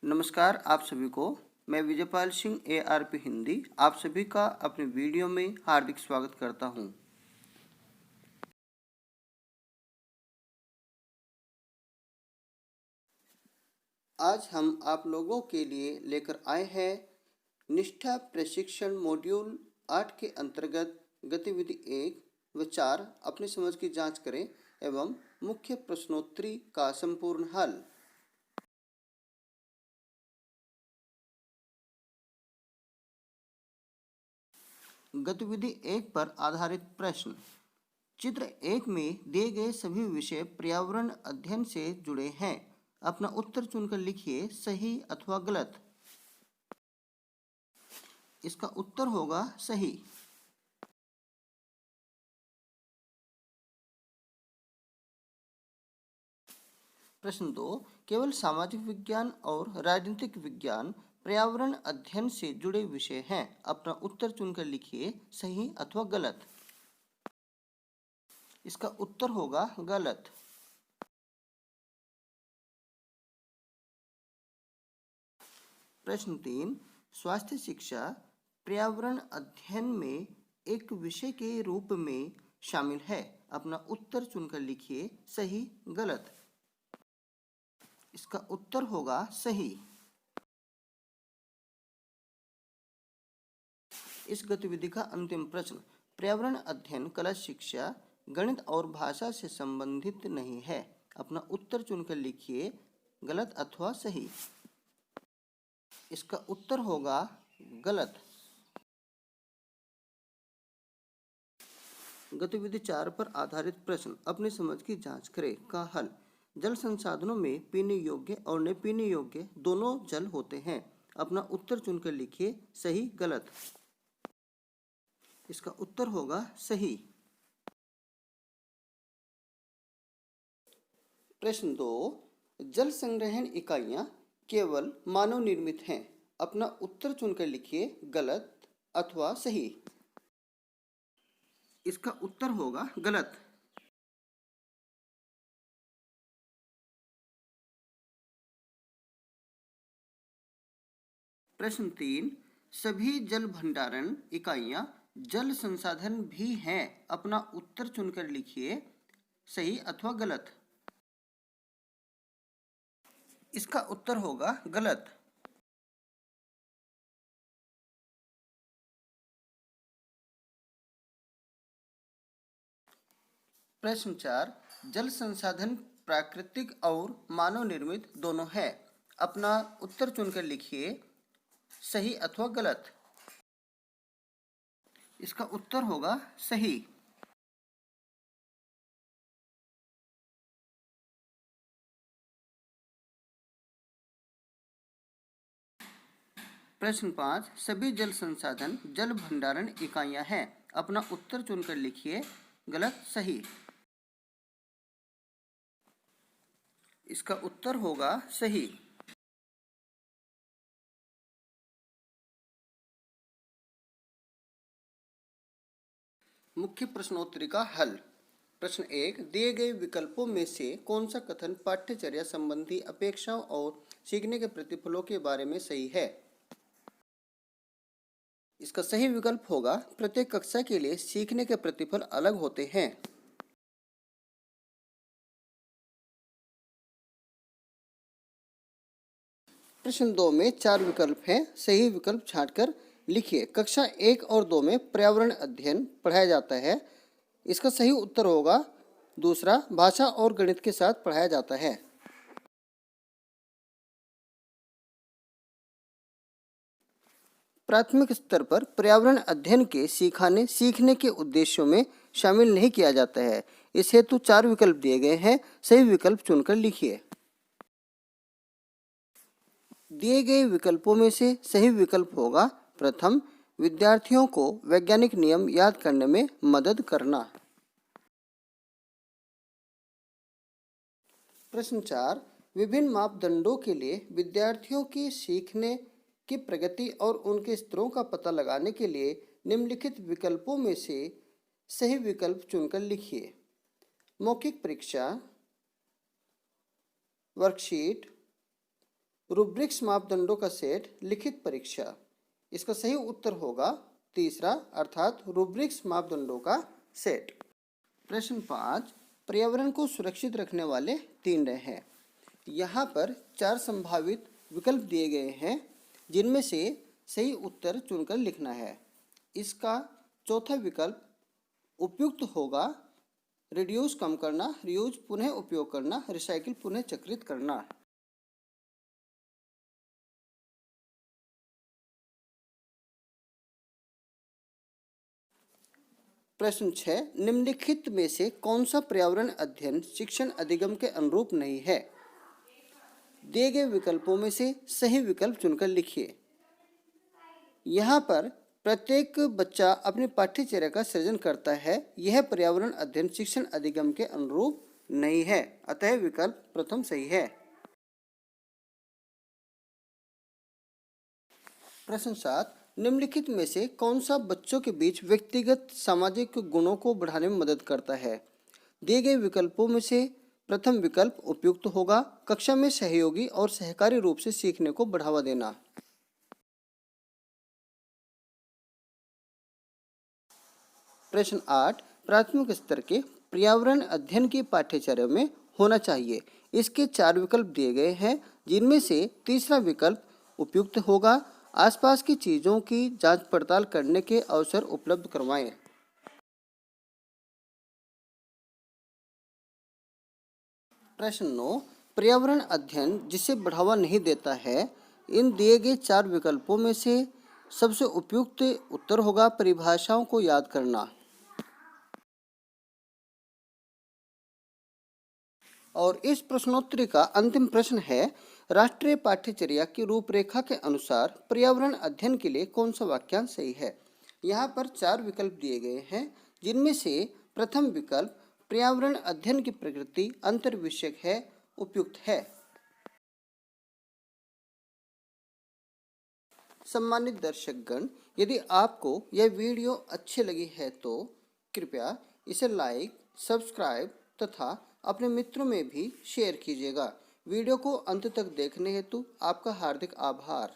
नमस्कार आप सभी को। मैं विजयपाल सिंह ARP हिंदी आप सभी का अपने वीडियो में हार्दिक स्वागत करता हूं। आज हम आप लोगों के लिए लेकर आए हैं निष्ठा प्रशिक्षण मॉड्यूल 8 के अंतर्गत गतिविधि 1 व 4 अपनी समझ की जांच करें एवं मुख्य प्रश्नोत्तरी का संपूर्ण हल। गतिविधि 1 पर आधारित प्रश्न। चित्र 1 में दिए गए सभी विषय पर्यावरण अध्ययन से जुड़े हैं। अपना उत्तर चुनकर लिखिए सही अथवा गलत। इसका उत्तर होगा सही। प्रश्न 2, केवल सामाजिक विज्ञान और राजनीतिक विज्ञान पर्यावरण अध्ययन से जुड़े विषय हैं। अपना उत्तर चुनकर लिखिए सही अथवा गलत। इसका उत्तर होगा गलत। प्रश्न 3, स्वास्थ्य शिक्षा पर्यावरण अध्ययन में एक विषय के रूप में शामिल है। अपना उत्तर चुनकर लिखिए सही गलत। इसका उत्तर होगा सही। इस गतिविधि का अंतिम प्रश्न। पर्यावरण अध्ययन कला शिक्षा गणित और भाषा से संबंधित नहीं है। अपना उत्तर चुनकर लिखिए गलत अथवा सही। इसका उत्तर होगा गलत। गतिविधि 4 पर आधारित प्रश्न अपनी समझ की जांच करें का हल। जल संसाधनों में पीने योग्य और न पीने योग्य दोनों जल होते हैं। अपना उत्तर चुनकर लिखिए सही गलत। इसका उत्तर होगा सही। प्रश्न 2, जल संग्रहण इकाइयां केवल मानव निर्मित हैं। अपना उत्तर चुनकर लिखिए गलत अथवा सही। इसका उत्तर होगा गलत। प्रश्न 3, सभी जल भंडारण इकाइयां जल संसाधन भी हैं। अपना उत्तर चुनकर लिखिए सही अथवा गलत। इसका उत्तर होगा गलत। प्रश्न 4, जल संसाधन प्राकृतिक और मानव निर्मित दोनों है। अपना उत्तर चुनकर लिखिए सही अथवा गलत। इसका उत्तर होगा सही। प्रश्न 5, सभी जल संसाधन जल भंडारण इकाइयां हैं। अपना उत्तर चुनकर लिखिए गलत सही। इसका उत्तर होगा सही। मुख्य प्रश्नोत्तरी का हल। प्रश्न 1, दिए गए विकल्पों में से कौन सा कथन पाठ्यचर्या संबंधी अपेक्षाओं और सीखने के प्रतिफलों के बारे में सही है। इसका सही विकल्प होगा प्रत्येक कक्षा के लिए सीखने के प्रतिफल अलग होते हैं। प्रश्न 2 में 4 विकल्प हैं। सही विकल्प छांटकर लिखिए। कक्षा 1 और 2 में पर्यावरण अध्ययन पढ़ाया जाता है। इसका सही उत्तर होगा दूसरा, भाषा और गणित के साथ पढ़ाया जाता है। प्राथमिक स्तर पर पर्यावरण अध्ययन के सीखने के उद्देश्यों में शामिल नहीं किया जाता है। इस हेतु 4 विकल्प दिए गए हैं। सही विकल्प चुनकर लिखिए। दिए गए विकल्पों में से सही विकल्प होगा प्रथम, विद्यार्थियों को वैज्ञानिक नियम याद करने में मदद करना। प्रश्न 4, विभिन्न मापदंडों के लिए विद्यार्थियों की सीखने की प्रगति और उनके स्तरों का पता लगाने के लिए निम्नलिखित विकल्पों में से सही विकल्प चुनकर लिखिए। मौखिक परीक्षा, वर्कशीट, रूब्रिक्स मापदंडों का सेट लिखित परीक्षा। इसका सही उत्तर होगा तीसरा, अर्थात रूब्रिक्स मापदंडों का सेट। प्रश्न 5, पर्यावरण को सुरक्षित रखने वाले 3 हैं। यहाँ पर 4 संभावित विकल्प दिए गए हैं, जिनमें से सही उत्तर चुनकर लिखना है। इसका चौथा विकल्प उपयुक्त होगा रिड्यूस कम करना, रीयूज पुनः उपयोग करना, रिसाइकिल पुनः चक्रित करना। प्रश्न 6, निम्नलिखित में से कौन सा पर्यावरण अध्ययन शिक्षण अधिगम के अनुरूप नहीं है? दिए गए विकल्पों में से सही विकल्प चुनकर लिखिए। यहाँ पर प्रत्येक बच्चा अपनी पाठ्यचर्या का सृजन करता है। यह पर्यावरण अध्ययन शिक्षण अधिगम के अनुरूप नहीं है, अतः विकल्प प्रथम सही है। प्रश्न 7, निम्नलिखित में से कौन सा बच्चों के बीच व्यक्तिगत सामाजिक गुणों को बढ़ाने में मदद करता है? दिए गए विकल्पों में से प्रथम विकल्प उपयुक्त होगा, कक्षा में सहयोगी और सहकारी रूप से सीखने को बढ़ावा देना। प्रश्न 8, प्राथमिक स्तर के पर्यावरण अध्ययन की पाठ्यचर्या में होना चाहिए। इसके 4 विकल्प दिए गए हैं, जिनमें से तीसरा विकल्प उपयुक्त होगा, आसपास की चीजों की जांच पड़ताल करने के अवसर उपलब्ध करवाएं। प्रश्न 9, पर्यावरण अध्ययन जिसे बढ़ावा नहीं देता है। इन दिए गए 4 विकल्पों में से सबसे उपयुक्त उत्तर होगा परिभाषाओं को याद करना। और इस प्रश्नोत्तरी का अंतिम प्रश्न है, राष्ट्रीय पाठ्यचर्या की रूपरेखा के अनुसार पर्यावरण अध्ययन के लिए कौन सा वाक्यांश सही है? यहाँ पर 4 विकल्प दिए गए हैं, जिनमें से प्रथम विकल्प पर्यावरण अध्ययन की प्रकृति अंतर्विषयक है, उपयुक्त है। सम्मानित दर्शकगण, यदि आपको यह वीडियो अच्छी लगी है तो कृपया इसे लाइक, सब्सक्राइब तथा अपने मित्रों में भी शेयर कीजिएगा। वीडियो को अंत तक देखने हेतु आपका हार्दिक आभार।